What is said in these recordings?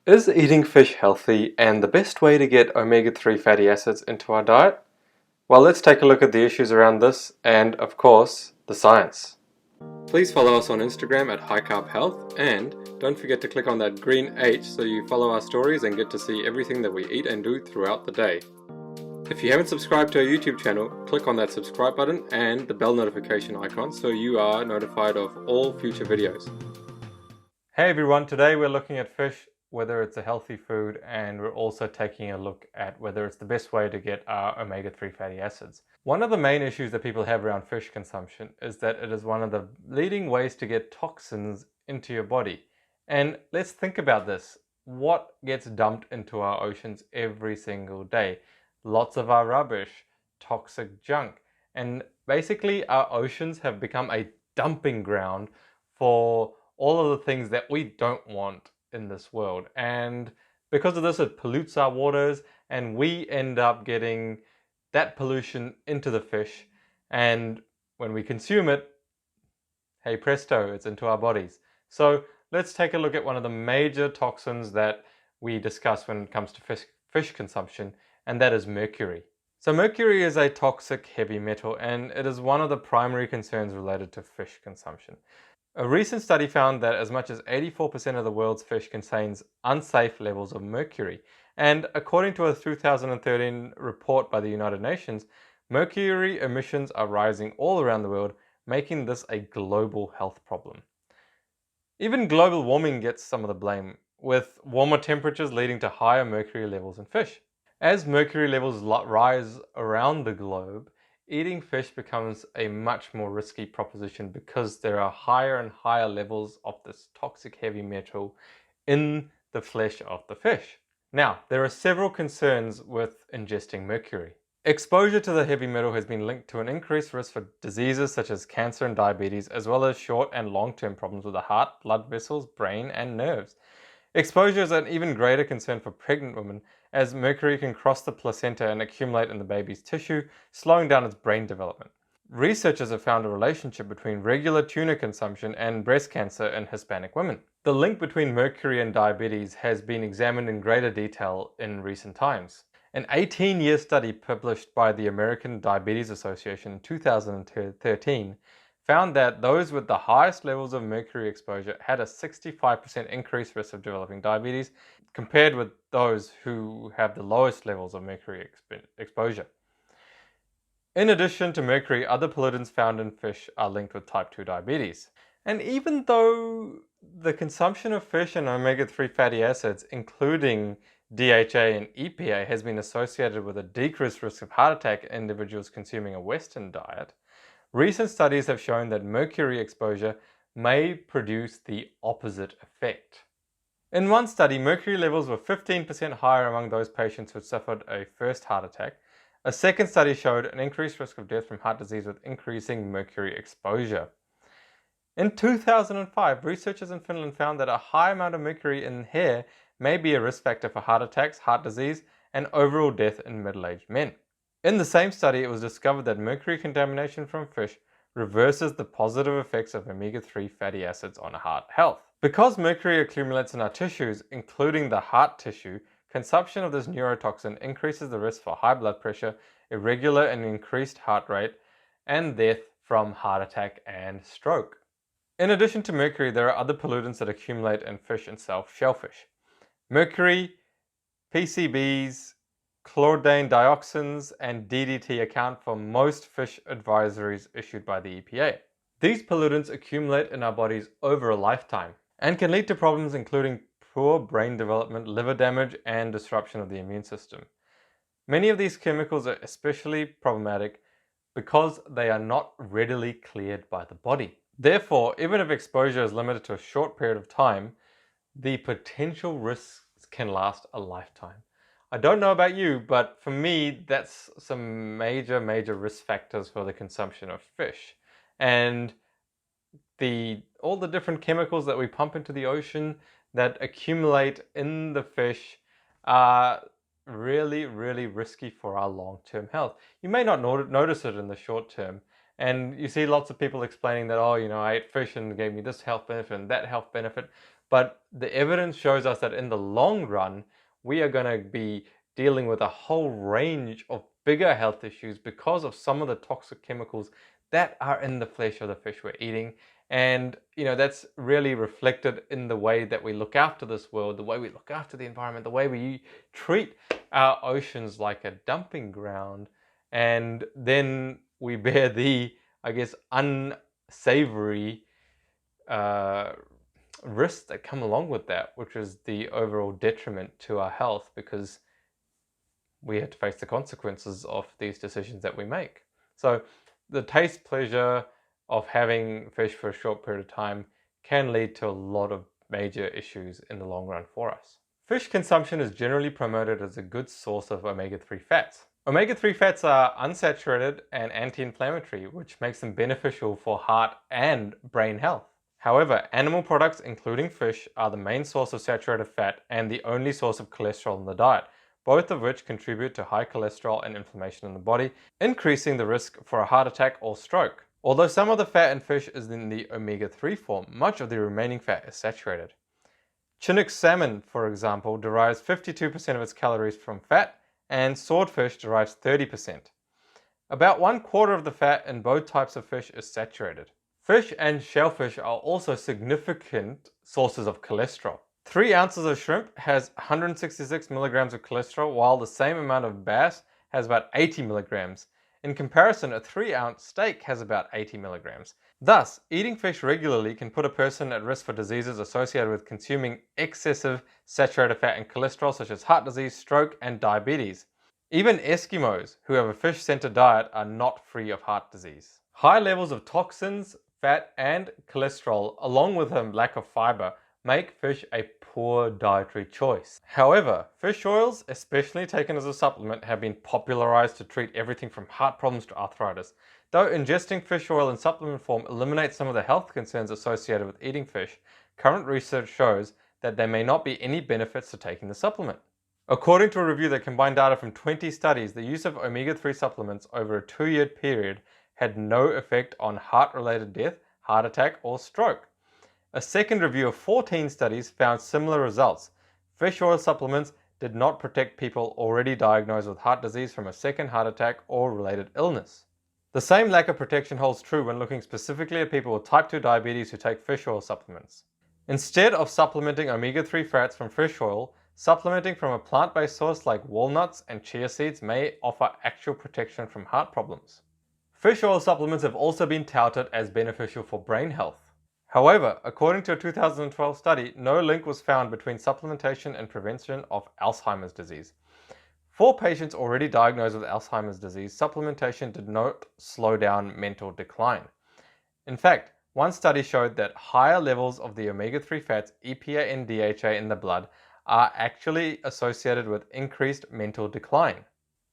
Is eating fish healthy and the best way to get omega-3 fatty acids into our diet? Well, let's take a look at the issues around this and, of course, the science. Please follow us on Instagram at High Carb Health, and don't forget to click on that green H so you follow our stories and get to see everything that we eat and do throughout the day. If you haven't subscribed to our YouTube channel, click on that subscribe button and the bell notification icon so you are notified of all future videos. Hey everyone, today we're looking at fish, whether it's a healthy food, and we're also taking a look at whether it's the best way to get our omega-3 fatty acids. One of the main issues that people have around fish consumption is that it is one of the leading ways to get toxins into your body. And let's think about this. What gets dumped into our oceans every single day? Lots of our rubbish, toxic junk. And basically our oceans have become a dumping ground for all of the things that we don't want in this world. And because of this, it pollutes our waters and we end up getting that pollution into the fish. And when we consume it, hey presto, it's into our bodies. So let's take a look at one of the major toxins that we discuss when it comes to fish consumption, and that is mercury. So mercury is a toxic heavy metal, and it is one of the primary concerns related to fish consumption. A recent study found that as much as 84% of the world's fish contains unsafe levels of mercury. And according to a 2013 report by the United Nations, mercury emissions are rising all around the world, making this a global health problem. Even global warming gets some of the blame, with warmer temperatures leading to higher mercury levels in fish. As mercury levels rise around the globe, eating fish becomes a much more risky proposition because there are higher and higher levels of this toxic heavy metal in the flesh of the fish. Now, there are several concerns with ingesting mercury. Exposure to the heavy metal has been linked to an increased risk for diseases such as cancer and diabetes, as well as short and long-term problems with the heart, blood vessels, brain, and nerves. Exposure is an even greater concern for pregnant women, as mercury can cross the placenta and accumulate in the baby's tissue, slowing down its brain development. Researchers have found a relationship between regular tuna consumption and breast cancer in Hispanic women. The link between mercury and diabetes has been examined in greater detail in recent times. An 18-year study published by the American Diabetes Association in 2013 found that those with the highest levels of mercury exposure had a 65% increased risk of developing diabetes compared with those who have the lowest levels of mercury exposure. In addition to mercury, other pollutants found in fish are linked with type 2 diabetes. And even though the consumption of fish and omega-3 fatty acids, including DHA and EPA, has been associated with a decreased risk of heart attack in individuals consuming a Western diet, recent studies have shown that mercury exposure may produce the opposite effect. In one study, mercury levels were 15% higher among those patients who suffered a first heart attack. A second study showed an increased risk of death from heart disease with increasing mercury exposure. In 2005, researchers in Finland found that a high amount of mercury in hair may be a risk factor for heart attacks, heart disease, and overall death in middle-aged men. In the same study, it was discovered that mercury contamination from fish reverses the positive effects of omega-3 fatty acids on heart health. Because mercury accumulates in our tissues, including the heart tissue, consumption of this neurotoxin increases the risk for high blood pressure, irregular and increased heart rate, and death from heart attack and stroke. In addition to mercury, there are other pollutants that accumulate in fish itself, shellfish. Mercury, PCBs, chlordane dioxins, and DDT account for most fish advisories issued by the EPA. These pollutants accumulate in our bodies over a lifetime and can lead to problems including poor brain development, liver damage, and disruption of the immune system. Many of these chemicals are especially problematic because they are not readily cleared by the body. Therefore, even if exposure is limited to a short period of time, the potential risks can last a lifetime. I don't know about you, but for me, that's some major risk factors for the consumption of fish. And all the different chemicals that we pump into the ocean that accumulate in the fish are really risky for our long-term health. You may not notice it in the short term, and you see lots of people explaining that, oh, I ate fish and it gave me this health benefit and that health benefit. But the evidence shows us that in the long run, we are going to be dealing with a whole range of bigger health issues because of some of the toxic chemicals that are in the flesh of the fish we're eating. And that's really reflected in the way that we look after this world, the way we look after the environment, the way we treat our oceans like a dumping ground. And then we bear the, I guess, unsavory risks that come along with that, which is the overall detriment to our health, because we have to face the consequences of these decisions that we make. So the taste pleasure of having fish for a short period of time can lead to a lot of major issues in the long run for us. Fish consumption is generally promoted as a good source of omega-3 fats. Omega-3 fats are unsaturated and anti-inflammatory, which makes them beneficial for heart and brain health. However, animal products, including fish, are the main source of saturated fat and the only source of cholesterol in the diet, both of which contribute to high cholesterol and inflammation in the body, increasing the risk for a heart attack or stroke. Although some of the fat in fish is in the omega-3 form, much of the remaining fat is saturated. Chinook salmon, for example, derives 52% of its calories from fat, and swordfish derives 30%. About 1/4 of the fat in both types of fish is saturated. Fish and shellfish are also significant sources of cholesterol. 3 ounces of shrimp has 166 milligrams of cholesterol, while the same amount of bass has about 80 milligrams. In comparison, a 3-ounce steak has about 80 milligrams. Thus, eating fish regularly can put a person at risk for diseases associated with consuming excessive saturated fat and cholesterol, such as heart disease, stroke, and diabetes. Even Eskimos who have a fish-centered diet are not free of heart disease. High levels of toxins, fat, and cholesterol, along with a lack of fiber, make fish a poor dietary choice. However, fish oils, especially taken as a supplement, have been popularized to treat everything from heart problems to arthritis. Though ingesting fish oil in supplement form eliminates some of the health concerns associated with eating fish, current research shows that there may not be any benefits to taking the supplement. According to a review that combined data from 20 studies, the use of omega-3 supplements over a 2-year period had no effect on heart-related death, heart attack, or stroke. A second review of 14 studies found similar results. Fish oil supplements did not protect people already diagnosed with heart disease from a second heart attack or related illness. The same lack of protection holds true when looking specifically at people with type 2 diabetes who take fish oil supplements. Instead of supplementing omega-3 fats from fish oil, supplementing from a plant-based source like walnuts and chia seeds may offer actual protection from heart problems. Fish oil supplements have also been touted as beneficial for brain health. However, according to a 2012 study, no link was found between supplementation and prevention of Alzheimer's disease. For patients already diagnosed with Alzheimer's disease, supplementation did not slow down mental decline. In fact, one study showed that higher levels of the omega-3 fats EPA and DHA in the blood are actually associated with increased mental decline.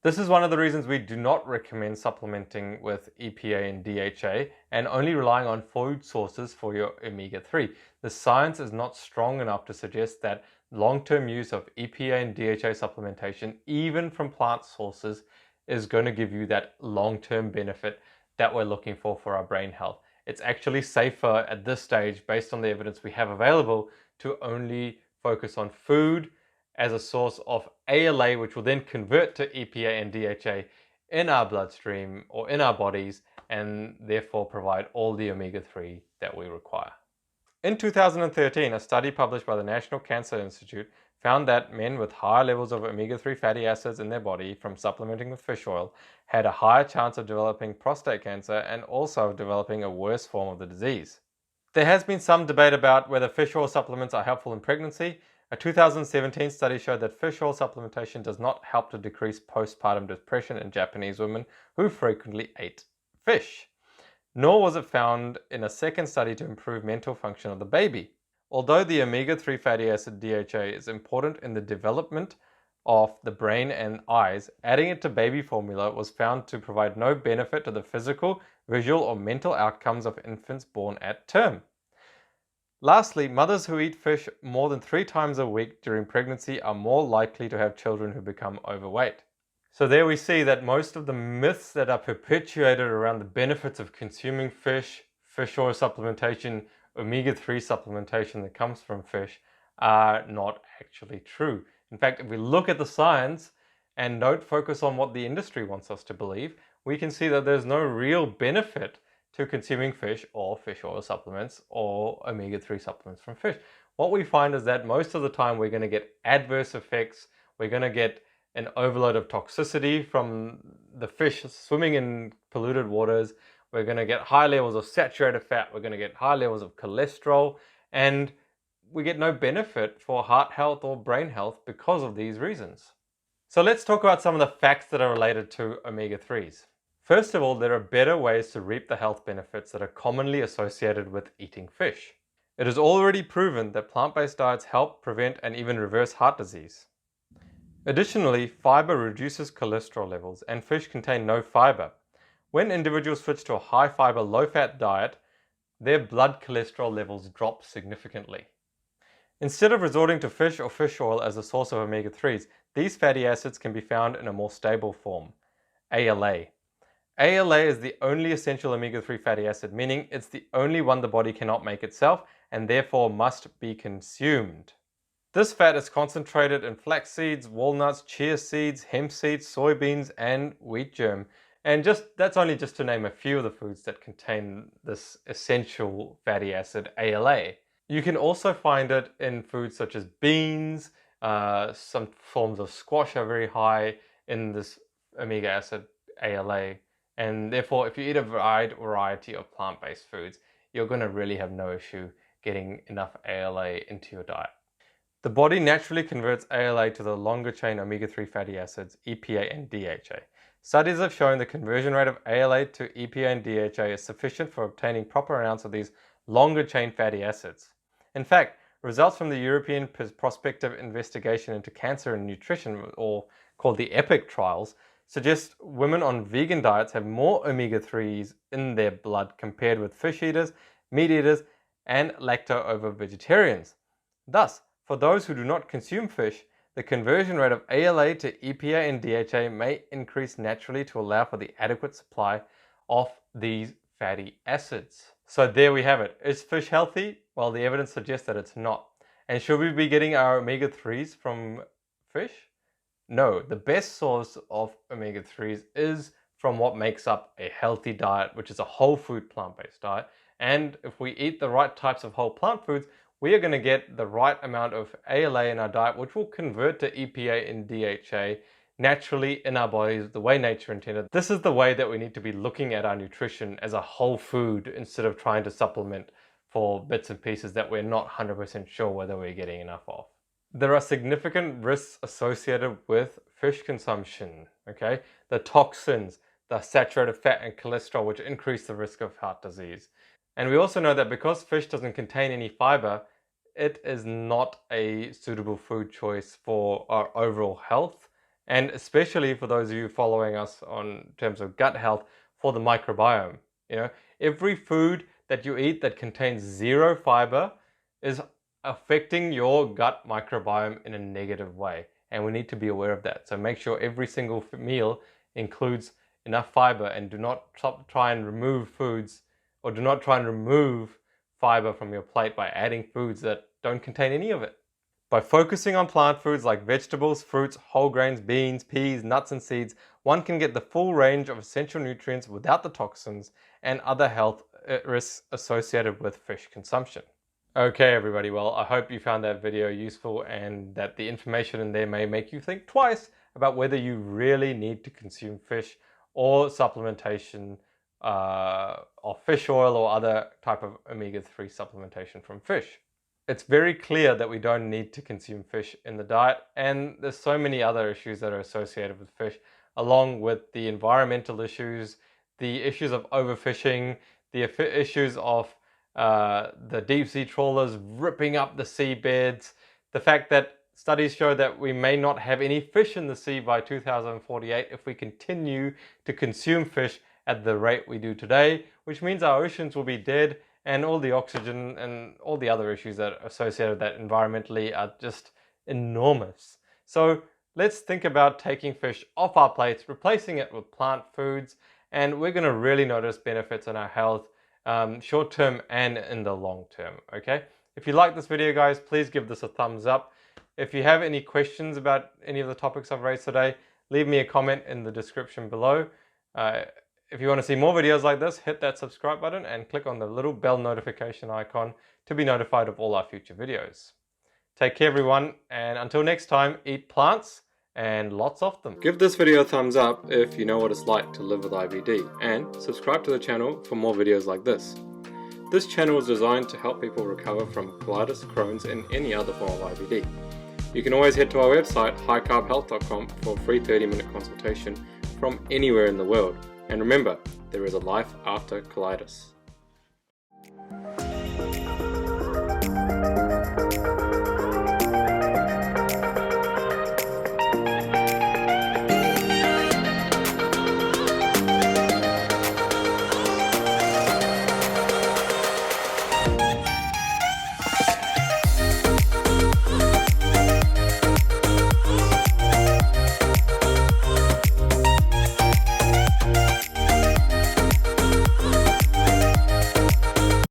This is one of the reasons we do not recommend supplementing with EPA and DHA and only relying on food sources for your omega-3. The science is not strong enough to suggest that long-term use of EPA and DHA supplementation, even from plant sources, is going to give you that long-term benefit that we're looking for our brain health. It's actually safer at this stage, based on the evidence we have available, to only focus on food as a source of ALA, which will then convert to EPA and DHA in our bloodstream or in our bodies, and therefore provide all the omega-3 that we require. In 2013, a study published by the National Cancer Institute found that men with higher levels of omega-3 fatty acids in their body from supplementing with fish oil had a higher chance of developing prostate cancer and also of developing a worse form of the disease. There has been some debate about whether fish oil supplements are helpful in pregnancy. A 2017 study showed that fish oil supplementation does not help to decrease postpartum depression in Japanese women who frequently ate fish. Nor was it found in a second study to improve mental function of the baby. Although the omega-3 fatty acid DHA is important in the development of the brain and eyes, adding it to baby formula was found to provide no benefit to the physical, visual, or mental outcomes of infants born at term. Lastly, mothers who eat fish more than 3 times a week during pregnancy are more likely to have children who become overweight. So there we see that most of the myths that are perpetuated around the benefits of consuming fish, fish oil supplementation, omega-3 supplementation that comes from fish are not actually true. In fact, if we look at the science and don't focus on what the industry wants us to believe, we can see that there's no real benefit to consuming fish or fish oil supplements or omega-3 supplements from fish. What we find is that most of the time we're going to get adverse effects. We're going to get an overload of toxicity from the fish swimming in polluted waters. We're going to get high levels of saturated fat. We're going to get high levels of cholesterol, and we get no benefit for heart health or brain health because of these reasons. So let's talk about some of the facts that are related to omega-3s. First of all, there are better ways to reap the health benefits that are commonly associated with eating fish. It is already proven that plant-based diets help prevent and even reverse heart disease. Additionally, fiber reduces cholesterol levels, and fish contain no fiber. When individuals switch to a high-fiber, low-fat diet, their blood cholesterol levels drop significantly. Instead of resorting to fish or fish oil as a source of omega-3s, these fatty acids can be found in a more stable form, ALA. ALA is the only essential omega-3 fatty acid, meaning it's the only one the body cannot make itself and therefore must be consumed. This fat is concentrated in flax seeds, walnuts, chia seeds, hemp seeds, soybeans, and wheat germ. And that's only just to name a few of the foods that contain this essential fatty acid ALA. You can also find it in foods such as beans. Some forms of squash are very high in this omega acid ALA. And therefore, if you eat a wide variety of plant-based foods, you're going to really have no issue getting enough ALA into your diet. The body naturally converts ALA to the longer chain omega-3 fatty acids, EPA and DHA. Studies have shown the conversion rate of ALA to EPA and DHA is sufficient for obtaining proper amounts of these longer chain fatty acids. In fact, results from the European Prospective Investigation into Cancer and Nutrition, or called the EPIC trials, suggest women on vegan diets have more omega-3s in their blood compared with fish eaters, meat eaters, and lacto-ovo vegetarians. Thus, for those who do not consume fish, the conversion rate of ALA to EPA and DHA may increase naturally to allow for the adequate supply of these fatty acids. So there we have it. Is fish healthy? Well, the evidence suggests that it's not. And should we be getting our omega-3s from fish? No, the best source of omega-3s is from what makes up a healthy diet, which is a whole food plant-based diet. And if we eat the right types of whole plant foods, we are going to get the right amount of ALA in our diet, which will convert to EPA and DHA naturally in our bodies, the way nature intended. This is the way that we need to be looking at our nutrition as a whole food instead of trying to supplement for bits and pieces that we're not 100% sure whether we're getting enough of. There are significant risks associated with fish consumption, okay? The toxins, the saturated fat and cholesterol, which increase the risk of heart disease. And we also know that because fish doesn't contain any fiber, it is not a suitable food choice for our overall health, and especially for those of you following us on terms of gut health, for the microbiome. Every food that you eat that contains zero fiber is affecting your gut microbiome in a negative way, and we need to be aware of that. So make sure every single meal includes enough fiber, and do not try and remove foods, or do not try and remove fiber from your plate by adding foods that don't contain any of it. By focusing on plant foods like vegetables, fruits, whole grains, beans, peas, nuts and seeds, one can get the full range of essential nutrients without the toxins and other health risks associated with fish consumption. Okay everybody, well, I hope you found that video useful and that the information in there may make you think twice about whether you really need to consume fish or supplementation of fish oil or other type of omega-3 supplementation from fish. It's very clear that we don't need to consume fish in the diet, and there's so many other issues that are associated with fish, along with the environmental issues, the issues of overfishing, the issues of the deep sea trawlers ripping up the seabeds, the fact that studies show that we may not have any fish in the sea by 2048 if we continue to consume fish at the rate we do today, which means our oceans will be dead, and all the oxygen and all the other issues that are associated with that environmentally are just enormous. So let's think about taking fish off our plates, replacing it with plant foods, and we're going to really notice benefits in our health short term and in the long term, okay? If you like this video, guys, please give this a thumbs up. If you have any questions about any of the topics I've raised today, leave me a comment in the description below. If you want to see more videos like this, hit that subscribe button and click on the little bell notification icon to be notified of all our future videos. Take care, everyone, and until next time, eat plants and lots of them. Give this video a thumbs up if you know what it's like to live with IBD, and subscribe to the channel for more videos like this. This channel is designed to help people recover from colitis, Crohn's, and any other form of IBD. You can always head to our website, highcarbhealth.com, for a free 30-minute consultation from anywhere in the world. And remember, there is a life after colitis.